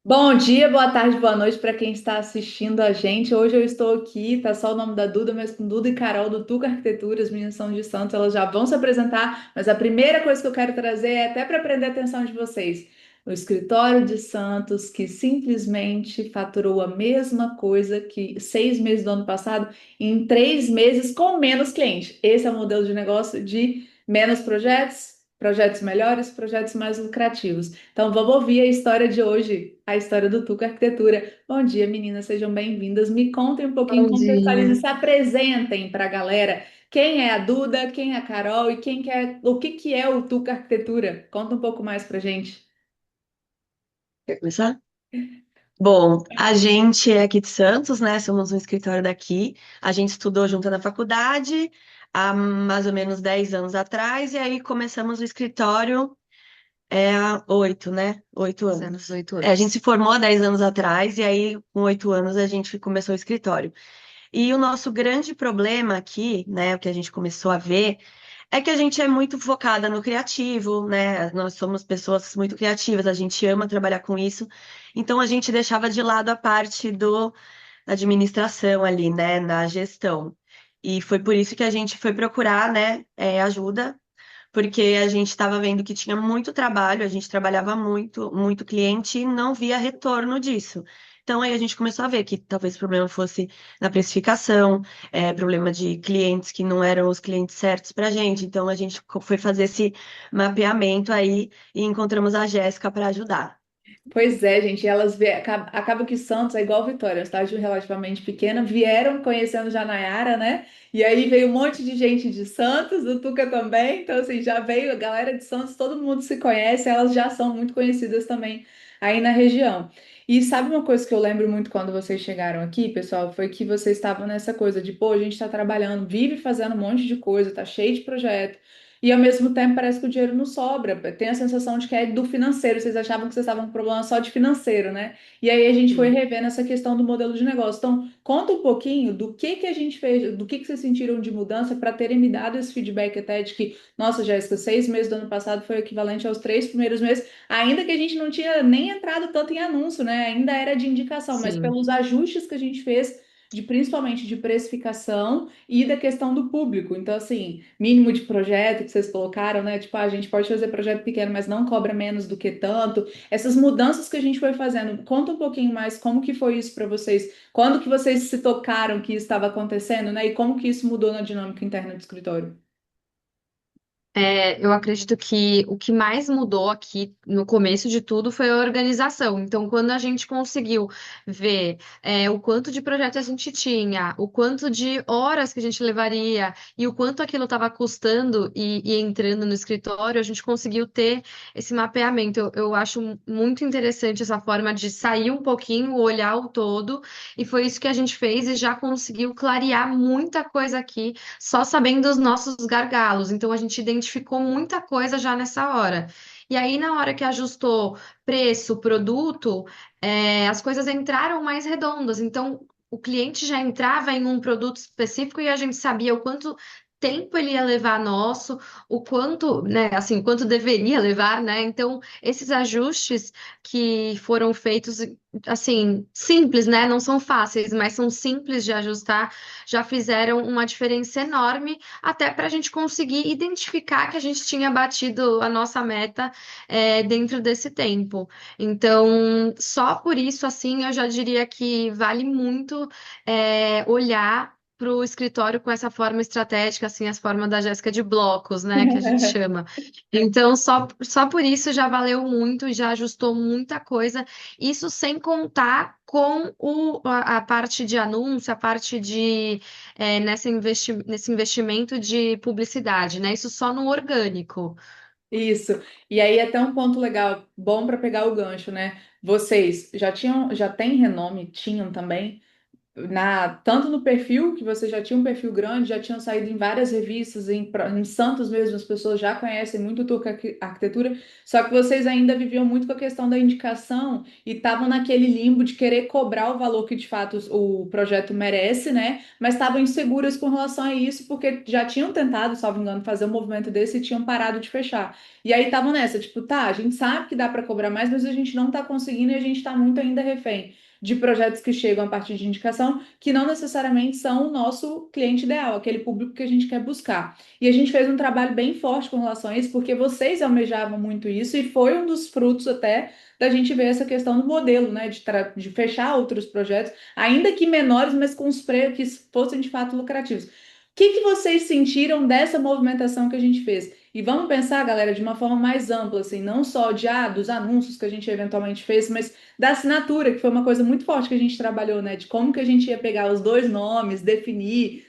Bom dia, boa tarde, boa noite para quem está assistindo a gente. Hoje eu estou aqui, tá só o nome da Duda, mas com Duda e Carol do Tuca Arquitetura, as meninas são de Santos, elas já vão se apresentar, mas a primeira coisa que eu quero trazer é até para prender a atenção de vocês. O escritório de Santos, que simplesmente faturou a mesma coisa que 6 meses do ano passado, em 3 meses com menos cliente. Esse é o modelo de negócio de menos projetos, projetos melhores, projetos mais lucrativos. Então, vamos ouvir a história de hoje, a história do Tuca Arquitetura. Bom dia, meninas, sejam bem-vindas. Me contem um pouquinho, Bom contextualizem, dia. se apresentem para a galera. Quem é a Duda, quem é a Carol e quem que é, o que que é o Tuca Arquitetura? Conta um pouco mais pra gente. Quer começar? Bom, a gente é aqui de Santos, né? Somos um escritório daqui. A gente estudou junto na faculdade há mais ou menos 10 anos atrás, e aí começamos o escritório há 8, né? 8 anos. 8 anos. A gente se formou há 10 anos atrás, e aí com 8 anos a gente começou o escritório. E o nosso grande problema aqui, né, o que a gente começou a ver, é que a gente é muito focada no criativo, né? Nós somos pessoas muito criativas, a gente ama trabalhar com isso. Então a gente deixava de lado a parte do da administração ali, né, na gestão. E foi por isso que a gente foi procurar, né, ajuda, porque a gente estava vendo que tinha muito trabalho, a gente trabalhava muito, muito cliente e não via retorno disso. Então aí a gente começou a ver que talvez o problema fosse na precificação, problema de clientes que não eram os clientes certos para a gente. Então a gente foi fazer esse mapeamento aí e encontramos a Jéssica para ajudar. Pois é, gente, acaba que Santos é igual Vitória, é uma cidade relativamente pequena, vieram conhecendo já Nayara, né? E aí veio um monte de gente de Santos, do Tuca também, então assim, já veio a galera de Santos, todo mundo se conhece, elas já são muito conhecidas também aí na região. E sabe uma coisa que eu lembro muito quando vocês chegaram aqui, pessoal, foi que vocês estavam nessa coisa de, pô, a gente tá trabalhando, vive fazendo um monte de coisa, tá cheio de projeto. E ao mesmo tempo parece que o dinheiro não sobra. Tem a sensação de que é do financeiro. Vocês achavam que vocês estavam com problema só de financeiro, né? E aí a gente foi Sim. revendo essa questão do modelo de negócio. Então, conta um pouquinho do que a gente fez, do que vocês sentiram de mudança para terem me dado esse feedback até de que, nossa, Jéssica, 6 meses do ano passado foi o equivalente aos 3 primeiros meses, ainda que a gente não tinha nem entrado tanto em anúncio, né? Ainda era de indicação, mas Sim. pelos ajustes que a gente fez, de principalmente de precificação e da questão do público. Então, assim, mínimo de projeto que vocês colocaram, né? Tipo, a gente pode fazer projeto pequeno, mas não cobra menos do que tanto. Essas mudanças que a gente foi fazendo, conta um pouquinho mais como que foi isso para vocês, quando que vocês se tocaram que isso estava acontecendo, né? E como que isso mudou na dinâmica interna do escritório. Eu acredito que o que mais mudou aqui no começo de tudo foi a organização. Então, quando a gente conseguiu ver o quanto de projeto a gente tinha, o quanto de horas que a gente levaria e o quanto aquilo estava custando e entrando no escritório, a gente conseguiu ter esse mapeamento. Eu acho muito interessante essa forma de sair um pouquinho, olhar o todo, e foi isso que a gente fez e já conseguiu clarear muita coisa aqui só sabendo os nossos gargalos. Então a gente identificou muita coisa já nessa hora. E aí, na hora que ajustou preço, produto, as coisas entraram mais redondas. Então, o cliente já entrava em um produto específico e a gente sabia o quanto tempo ele ia levar nosso, o quanto, né, assim, quanto deveria levar, né? Então, esses ajustes que foram feitos, assim, simples, né? Não são fáceis, mas são simples de ajustar, já fizeram uma diferença enorme, até para a gente conseguir identificar que a gente tinha batido a nossa meta, dentro desse tempo. Então, só por isso, assim, eu já diria que vale muito, olhar para o escritório com essa forma estratégica, assim, as formas da Jéssica de blocos, né, que a gente chama. Então, só por isso já valeu muito, já ajustou muita coisa. Isso sem contar com a parte de anúncio, a parte de nesse investimento de publicidade, né? Isso só no orgânico. Isso. E aí até um ponto legal, bom para pegar o gancho, né? Vocês já tinham, já têm renome, tinham também. tanto no perfil, que você já tinha um perfil grande, já tinham saído em várias revistas, em Santos mesmo, as pessoas já conhecem muito Turca Arquitetura, só que vocês ainda viviam muito com a questão da indicação e estavam naquele limbo de querer cobrar o valor que de fato o projeto merece, né? Mas estavam inseguras com relação a isso, porque já tinham tentado, salvo engano, fazer um movimento desse e tinham parado de fechar. E aí estavam nessa, tipo, tá, a gente sabe que dá para cobrar mais, mas a gente não está conseguindo e a gente está muito ainda refém de projetos que chegam a partir de indicação, que não necessariamente são o nosso cliente ideal, aquele público que a gente quer buscar. E a gente fez um trabalho bem forte com relação a isso, porque vocês almejavam muito isso e foi um dos frutos até da gente ver essa questão do modelo, né, de fechar outros projetos, ainda que menores, mas com os preços que fossem de fato lucrativos. O que vocês sentiram dessa movimentação que a gente fez? E vamos pensar, galera, de uma forma mais ampla, assim, não só dos anúncios que a gente eventualmente fez, mas da assinatura, que foi uma coisa muito forte que a gente trabalhou, né? De como que a gente ia pegar os dois nomes, definir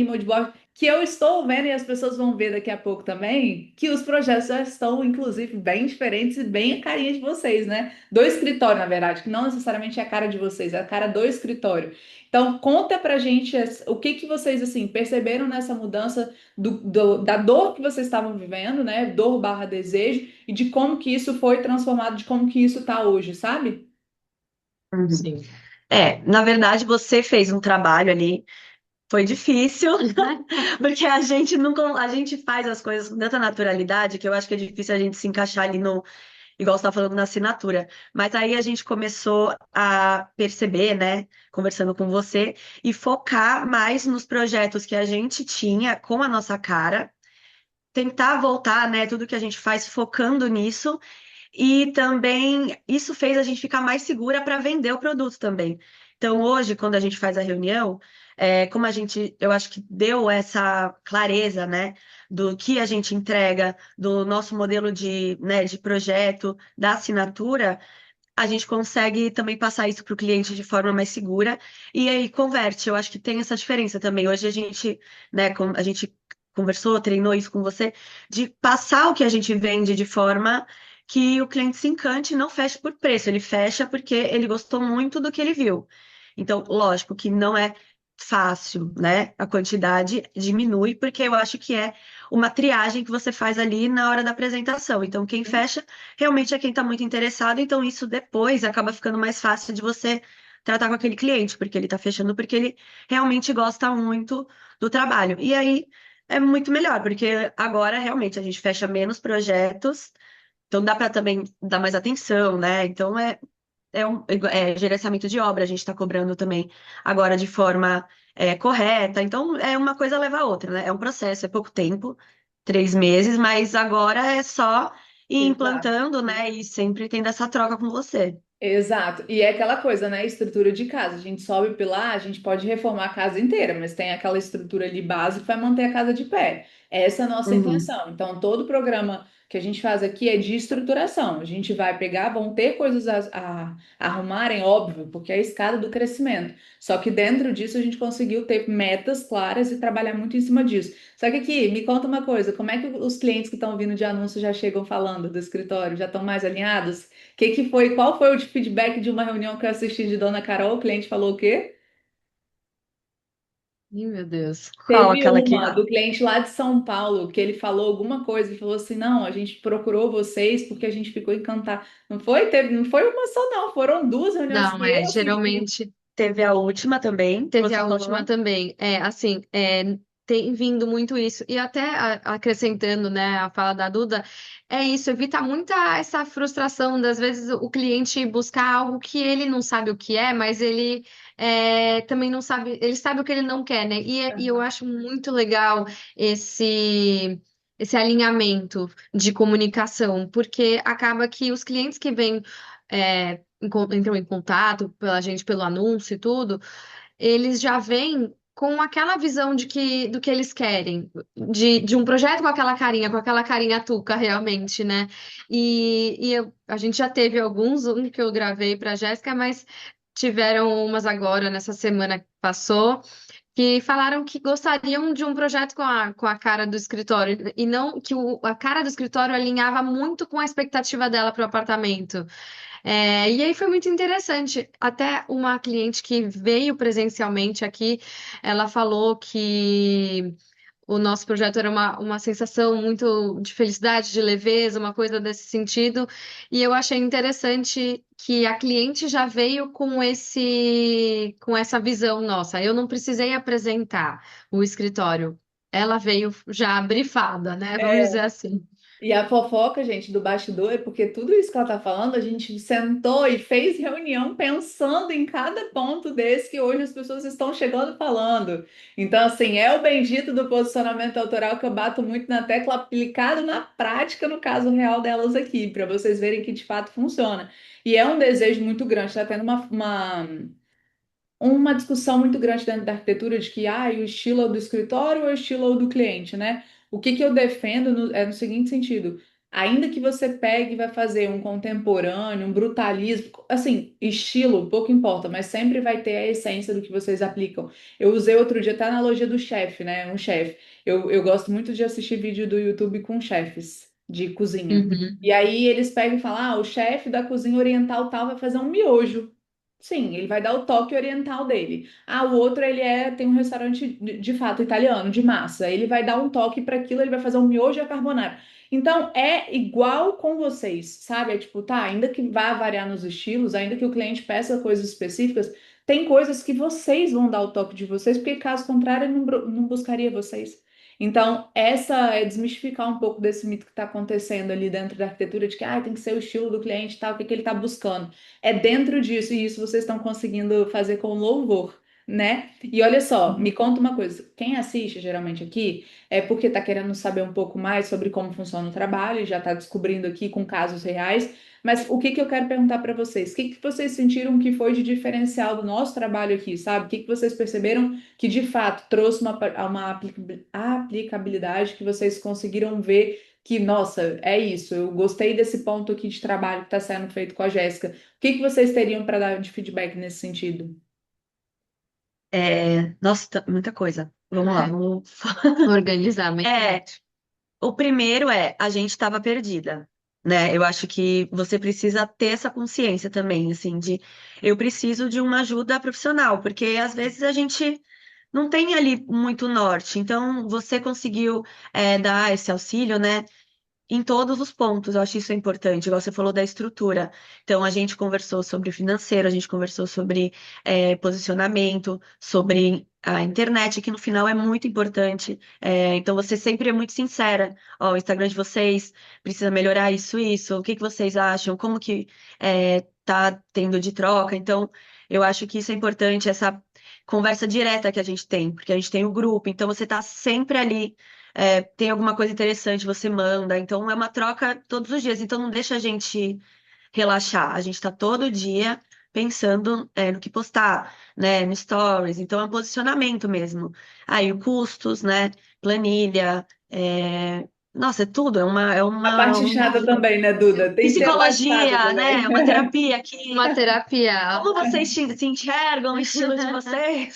moodboard, que eu estou vendo e as pessoas vão ver daqui a pouco também, que os projetos já estão, inclusive, bem diferentes e bem a carinha de vocês, né? Do escritório, na verdade, que não necessariamente é a cara de vocês, é a cara do escritório. Então, conta pra gente o que que vocês, assim, perceberam nessa mudança da dor que vocês estavam vivendo, né? Dor barra desejo, e de como que isso foi transformado, de como que isso tá hoje, sabe? Uhum. Na verdade, você fez um trabalho ali, foi difícil, porque a gente faz as coisas com tanta naturalidade que eu acho que é difícil a gente se encaixar ali no, igual você está falando, na assinatura. Mas aí a gente começou a perceber, né, conversando com você, e focar mais nos projetos que a gente tinha com a nossa cara, tentar voltar, né, tudo que a gente faz focando nisso. E também isso fez a gente ficar mais segura para vender o produto também. Então, hoje, quando a gente faz a reunião, como a gente, eu acho que deu essa clareza, né, do que a gente entrega, do nosso modelo né, de projeto, da assinatura, a gente consegue também passar isso para o cliente de forma mais segura e aí converte. Eu acho que tem essa diferença também. Hoje a gente, né, a gente conversou, treinou isso com você, de passar o que a gente vende de forma que o cliente se encante e não feche por preço. Ele fecha porque ele gostou muito do que ele viu. Então, lógico que não é fácil, né? A quantidade diminui porque eu acho que é uma triagem que você faz ali na hora da apresentação. Então, quem fecha realmente é quem está muito interessado, então isso depois acaba ficando mais fácil de você tratar com aquele cliente, porque ele está fechando porque ele realmente gosta muito do trabalho. E aí é muito melhor, porque agora realmente a gente fecha menos projetos, então dá para também dar mais atenção, né? Então é gerenciamento de obra, a gente está cobrando também agora de forma correta. Então é uma coisa leva a outra, né? É um processo, é pouco tempo, 3 meses, mas agora é só ir Exato. implantando, né? E sempre tendo essa troca com você. Exato. E é aquela coisa, né? Estrutura de casa. A gente sobe pilar, a gente pode reformar a casa inteira, mas tem aquela estrutura ali básica que vai manter a casa de pé. Essa é a nossa Uhum. intenção. Então, todo programa que a gente faz aqui é de estruturação. A gente vai pegar, vão ter coisas a arrumarem, óbvio, porque é a escada do crescimento. Só que dentro disso a gente conseguiu ter metas claras e trabalhar muito em cima disso. Só que aqui, me conta uma coisa, como é que os clientes que estão vindo de anúncio já chegam falando do escritório? Já estão mais alinhados? Que foi, qual foi o feedback de uma reunião que eu assisti de Dona Carol? O cliente falou o quê? Ih, meu Deus. Qual Teve aquela que. uma do cliente lá de São Paulo que ele falou alguma coisa e falou assim: não, a gente procurou vocês porque a gente ficou encantado. Não foi? Não foi uma só, não, foram duas reuniões Não, que eu assisti. geralmente Teve a última também, que teve você a última falou. também. Tem vindo muito isso. E até acrescentando, né, a fala da Duda, é isso, evita muita essa frustração das vezes o cliente buscar algo que ele não sabe o que é, mas ele também não sabe, ele sabe o que ele não quer, né? E eu acho muito legal esse alinhamento de comunicação, porque acaba que os clientes que vêm. Entram em contato pela gente pelo anúncio e tudo, eles já vêm com aquela visão do que eles querem, de um projeto com aquela carinha tuca, realmente, né? A gente já teve alguns, um que eu gravei para Jéssica, mas tiveram umas agora, nessa semana que passou, que falaram que gostariam de um projeto com a cara do escritório, e não que a cara do escritório alinhava muito com a expectativa dela para o apartamento. E aí foi muito interessante. Até uma cliente que veio presencialmente aqui, ela falou que o nosso projeto era uma sensação muito de felicidade, de leveza, uma coisa desse sentido. E eu achei interessante que a cliente já veio com essa visão nossa. Eu não precisei apresentar o escritório. Ela veio já brifada, né? Vamos dizer assim. E a fofoca, gente, do bastidor é porque tudo isso que ela tá falando, a gente sentou e fez reunião pensando em cada ponto desse que hoje as pessoas estão chegando falando. Então, assim, é o bendito do posicionamento autoral que eu bato muito na tecla aplicado na prática no caso real delas aqui, para vocês verem que de fato funciona. E é um desejo muito grande, tá tendo uma discussão muito grande dentro da arquitetura de que o estilo é do escritório ou o estilo é do cliente, né? O que eu defendo é no seguinte sentido: ainda que você pegue e vai fazer um contemporâneo, um brutalismo, assim, estilo, pouco importa, mas sempre vai ter a essência do que vocês aplicam. Eu usei outro dia até a analogia do chefe, né? Um chefe. Eu gosto muito de assistir vídeo do YouTube com chefes de cozinha. Uhum. E aí eles pegam e falam: o chefe da cozinha oriental tal vai fazer um miojo. Sim, ele vai dar o toque oriental dele. O outro tem um restaurante de fato italiano, de massa. Ele vai dar um toque para aquilo, ele vai fazer um miojo à carbonara. Então é igual com vocês, sabe? É tipo, tá, ainda que vá variar nos estilos, ainda que o cliente peça coisas específicas, tem coisas que vocês vão dar o toque de vocês, porque caso contrário, ele não buscaria vocês. Então, essa é desmistificar um pouco desse mito que está acontecendo ali dentro da arquitetura de que tem que ser o estilo do cliente e tal, o que que ele está buscando. É dentro disso, e isso vocês estão conseguindo fazer com louvor, né? E olha só, me conta uma coisa: quem assiste geralmente aqui é porque está querendo saber um pouco mais sobre como funciona o trabalho, e já está descobrindo aqui com casos reais. Mas o que que eu quero perguntar para vocês? O que que vocês sentiram que foi de diferencial do nosso trabalho aqui, sabe? O que que vocês perceberam que de fato trouxe uma aplicabilidade que vocês conseguiram ver que, nossa, é isso, eu gostei desse ponto aqui de trabalho que está sendo feito com a Jéssica. O que que vocês teriam para dar de feedback nesse sentido? Nossa, muita coisa. Vamos lá, vamos. Organizar, mas É, o primeiro a gente estava perdida, né? Eu acho que você precisa ter essa consciência também, assim, de eu preciso de uma ajuda profissional, porque às vezes a gente não tem ali muito norte. Então, você conseguiu dar esse auxílio, né? Em todos os pontos, eu acho isso importante. Igual você falou da estrutura. Então, a gente conversou sobre financeiro, a gente conversou sobre posicionamento, sobre a internet, que no final é muito importante. Então, você sempre é muito sincera. Ó, o Instagram de vocês precisa melhorar isso, isso. O que que vocês acham? Como que tá tendo de troca? Então, eu acho que isso é importante, essa conversa direta que a gente tem, porque a gente tem o grupo. Então, você tá sempre ali tem alguma coisa interessante, você manda. Então é uma troca todos os dias. Então não deixa a gente relaxar. A gente está todo dia pensando no que postar, né, no stories. Então é um posicionamento mesmo. Aí o custos, né, planilha, nossa, é tudo. A parte chata também, né, Duda? Tem que ter a parte chata Psicologia, também. né, uma terapia que uma terapia. como vocês se enxergam, o estilo de vocês.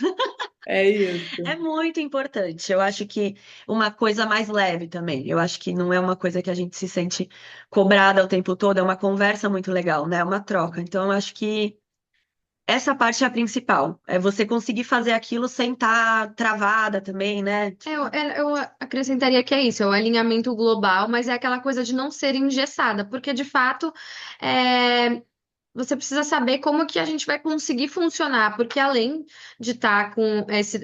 É isso. É muito importante. Eu acho que uma coisa mais leve também. Eu acho que não é uma coisa que a gente se sente cobrada o tempo todo, é uma conversa muito legal, né? É uma troca. Então, eu acho que essa parte é a principal. É você conseguir fazer aquilo sem estar travada também, né? Eu acrescentaria que é isso, é o alinhamento global, mas é aquela coisa de não ser engessada, porque de fato é, você precisa saber como que a gente vai conseguir funcionar, porque além de estar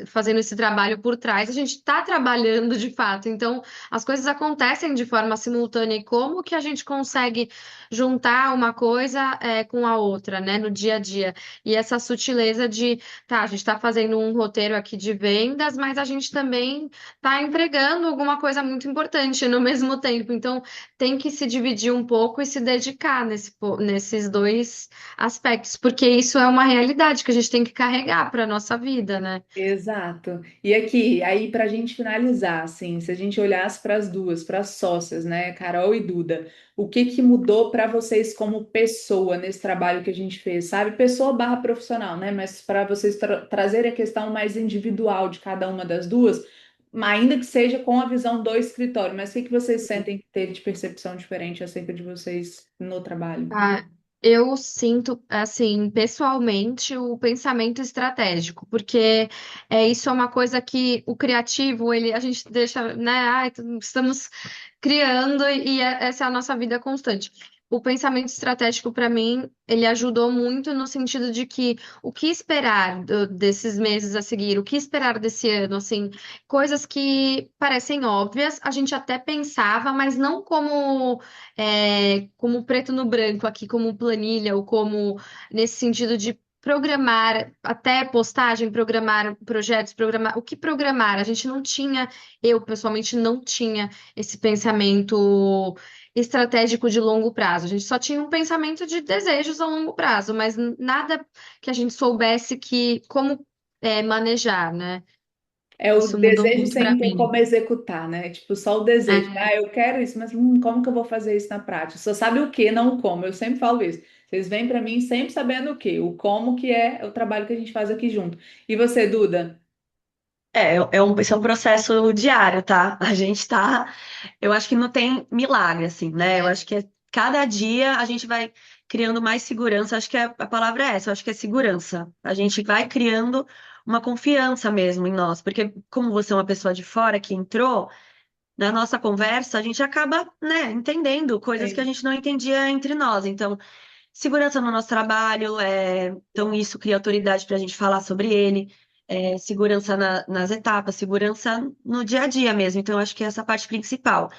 fazendo esse trabalho por trás, a gente está trabalhando de fato. Então, as coisas acontecem de forma simultânea e como que a gente consegue juntar uma coisa com a outra, né, no dia a dia. E essa sutileza de, tá, a gente está fazendo um roteiro aqui de vendas, mas a gente também está entregando alguma coisa muito importante no mesmo tempo. Então, tem que se dividir um pouco e se dedicar nesses dois aspectos, porque isso é uma realidade que a gente tem que carregar para a nossa vida, né? Exato. E aqui, aí para a gente finalizar, assim, se a gente olhasse para as duas, para as sócias, né, Carol e Duda, o que que mudou para vocês como pessoa nesse trabalho que a gente fez, sabe? Pessoa barra profissional, né? Mas para vocês trazerem a questão mais individual de cada uma das duas, ainda que seja com a visão do escritório, mas o que que vocês sentem que teve de percepção diferente acerca de vocês no trabalho? Eu sinto, assim, pessoalmente, o pensamento estratégico, porque isso é uma coisa que o criativo, a gente deixa, né? Ai, estamos criando e essa é a nossa vida constante. O pensamento estratégico, para mim, ele ajudou muito no sentido de que o que esperar desses meses a seguir, o que esperar desse ano, assim, coisas que parecem óbvias, a gente até pensava, mas não como preto no branco aqui, como planilha, ou como nesse sentido de programar, até postagem, programar projetos, programar. O que programar? A gente não tinha, eu pessoalmente não tinha esse pensamento estratégico de longo prazo. A gente só tinha um pensamento de desejos a longo prazo, mas nada que a gente soubesse que como manejar, né? É o Isso mudou desejo muito para sem ter mim. como executar, né? Tipo, só o desejo. Ah, eu quero isso, mas como que eu vou fazer isso na prática? Só sabe o que, não o como. Eu sempre falo isso. Vocês vêm para mim sempre sabendo o que, o como que é o trabalho que a gente faz aqui junto. E você, Duda? Esse é um processo diário, tá? A gente tá. Eu acho que não tem milagre, assim, né? Eu acho que cada dia a gente vai criando mais segurança. Acho que a palavra é essa, eu acho que é segurança. A gente vai criando uma confiança mesmo em nós, porque como você é uma pessoa de fora que entrou, na nossa conversa, a gente acaba, né, entendendo coisas que a Sim. gente não entendia entre nós. Então, segurança no nosso trabalho, então isso cria autoridade para a gente falar sobre ele, segurança nas etapas, segurança no dia a dia mesmo. Então, eu acho que é essa parte principal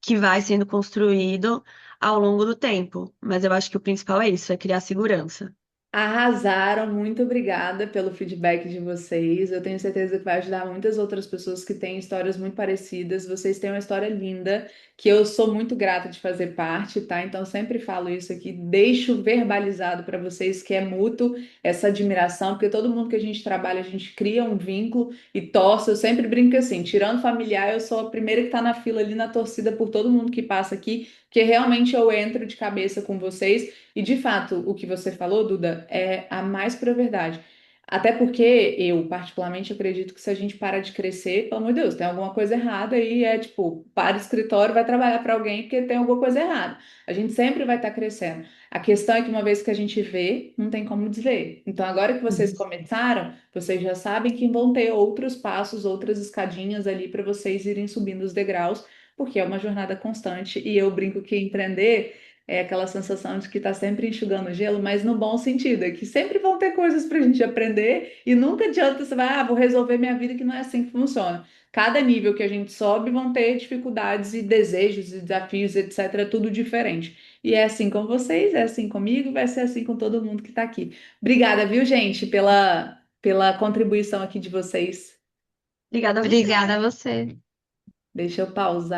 que vai sendo construído ao longo do tempo. Mas eu acho que o principal é isso, é criar segurança. Arrasaram, muito obrigada pelo feedback de vocês. Eu tenho certeza que vai ajudar muitas outras pessoas que têm histórias muito parecidas. Vocês têm uma história linda, que eu sou muito grata de fazer parte, tá? Então, sempre falo isso aqui, deixo verbalizado para vocês que é mútuo essa admiração, porque todo mundo que a gente trabalha, a gente cria um vínculo e torce. Eu sempre brinco assim, tirando familiar, eu sou a primeira que tá na fila ali na torcida por todo mundo que passa aqui, porque realmente eu entro de cabeça com vocês. E de fato, o que você falou, Duda, é a mais pura verdade. Até porque eu, particularmente, acredito que se a gente para de crescer, pelo amor de Deus, tem alguma coisa errada e é tipo, para o escritório, vai trabalhar para alguém porque tem alguma coisa errada. A gente sempre vai estar crescendo. A questão é que uma vez que a gente vê, não tem como desver. Então, agora que vocês Uhum. começaram, vocês já sabem que vão ter outros passos, outras escadinhas ali para vocês irem subindo os degraus, porque é uma jornada constante. E eu brinco que empreender é aquela sensação de que está sempre enxugando gelo, mas no bom sentido, é que sempre vão ter coisas para a gente aprender e nunca adianta você vai, vou resolver minha vida, que não é assim que funciona. Cada nível que a gente sobe vão ter dificuldades e desejos e desafios, etc. Tudo diferente. E é assim com vocês, é assim comigo, vai ser assim com todo mundo que está aqui. Obrigada, viu, gente, pela contribuição aqui de vocês. Obrigada a você. Obrigada a você. Deixa eu pausar.